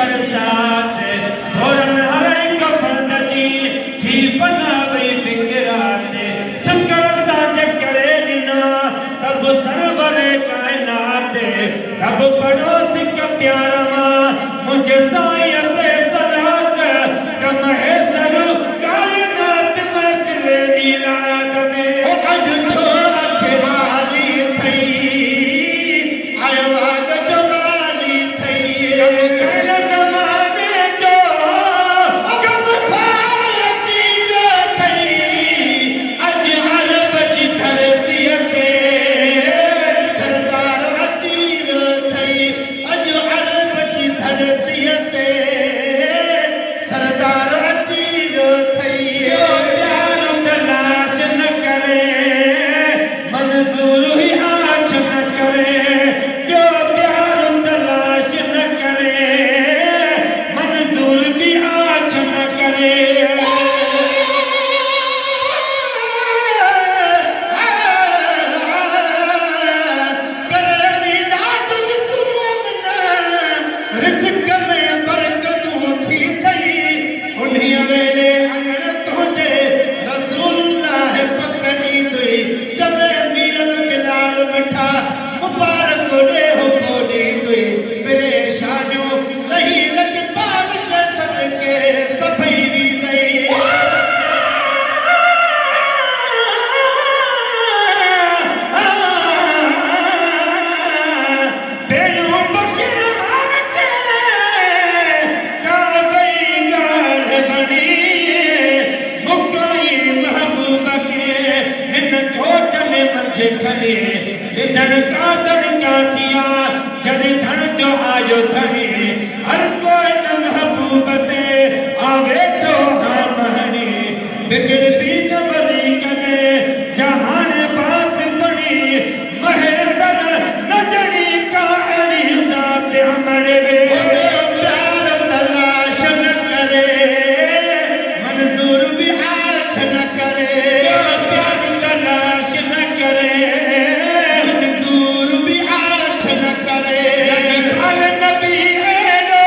बरसात फौरन हर एक फर्द जी थी फना वई फिक्रात शुक्र साज करे ॾिना सब सरवर कायनात सब पड़ोस का प्यार मां मुझे साईं ते सलात कम है सरू कायनात महफिल मिलाद में अज छोड़ के वाली थई आयो आग जवाली थई कल ज़माने जो कम खार जीव थई अज अरब जी धरती ते सरदार अजीब थई अज अरब जी धरती ते सरदार अजीब थई प्यार तलाश न करे मंजूर ही आँच न करे जो प्यार तलाश न करे मंजूर भी आँच न करे रिज़्क़ में बरकतूं थी तई उन्हीं वेले अंगण तुंहिंजे रसूलुल्लाह पकड़ी तुई जब मीरल गिलाल मिठा मुबारक ॾे हो पोॾी तुई मेरे शाजो लही लग पाल जे सदके सभई वी तई बेयूं बख़िर आके काबई ॻाल्हि बणी मुकाई महबूब खे हिन खोट में मंझि खणी निधन कादड़ का थिया जॾहिं धण जो आयो धणी हर कोई न महबूब ते आवे थो हाँ महणी बिगड़ बि न वरी कॾहिं जहान बात बणी महेसर न जड़ी कहाणी ज़ात अमर वे प्यार तलाश न करे मंजूर भी आछ न करे प्यार तलाश न करे मंजूर भी आछ न करे अल नबी एॾो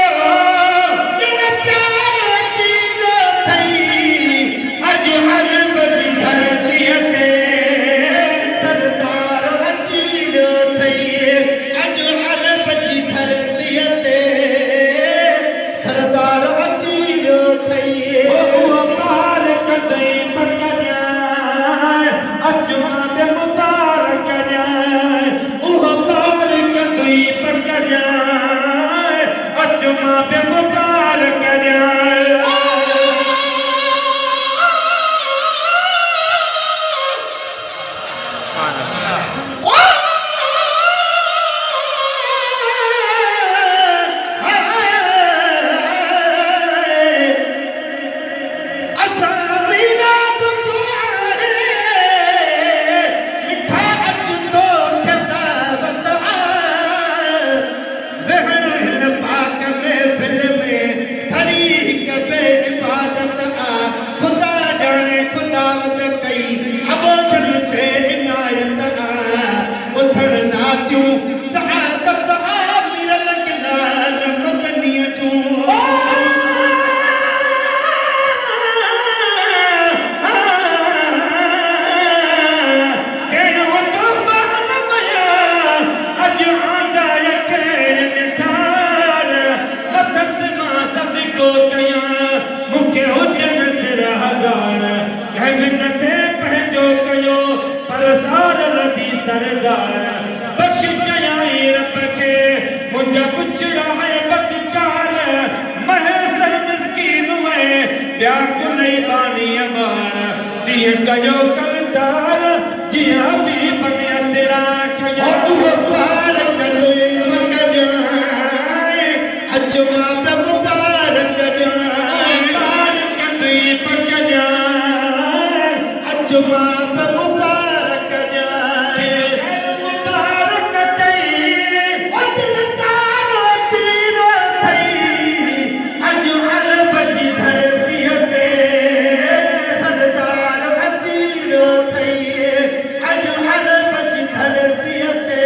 दिल प्यार अजीब थई अॼु अरब जी धरतीअ ते सरदार अजीब थई अज अरब जी धरतीअ ते सरदार अजीब थई मुबारक दई पकड़ाए अचमा बे मुबारक ॾियाए उहो बारक दई पकड़ाए अचमा बे मुबारक ॾियाए सरदार बख्श चयाई रब के मुंहिंजा पुछड़ा है बदकार महज़र मिस्कीन वे ॿिया कुलई बानी अबार तीअं कयो कलदार जिया बि बनिया तेरा कया मुबारक दई पकड़ाए अजमा पे मुबारक ॾियाए बारक दई पकड़ाए अजमा पे मुबारक ॾियाए मुबारक चई दिलदार अजीब थई अज अरब जी धरतीअ ते सरदार अजीब थई अज अरब जी धरतीअ ते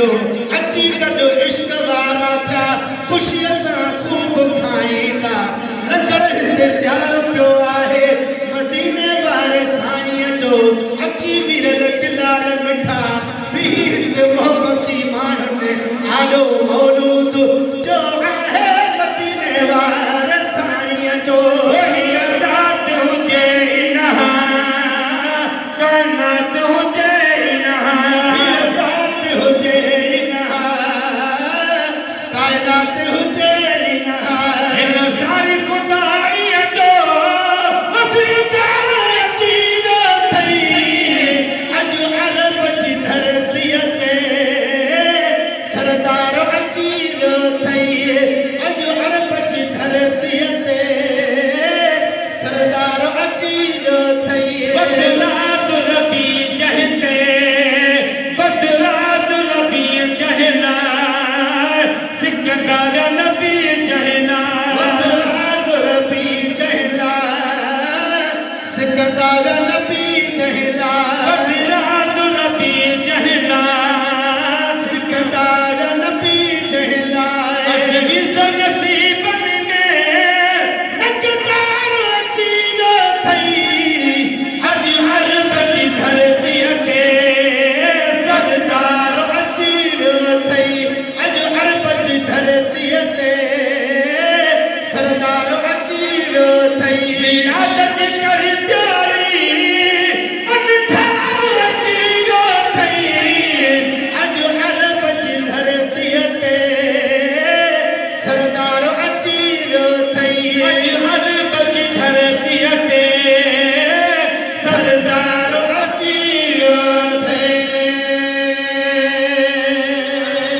जो अची कजो इश्क वारा था खुशी से खूब खाईंदा लंगर हिते तैयार पियो आहे मदीने वारे साईं जो अची मिरल किलाल मिठा भी हिते मोहब्बती माण्हुनि आॾो मौलूद जो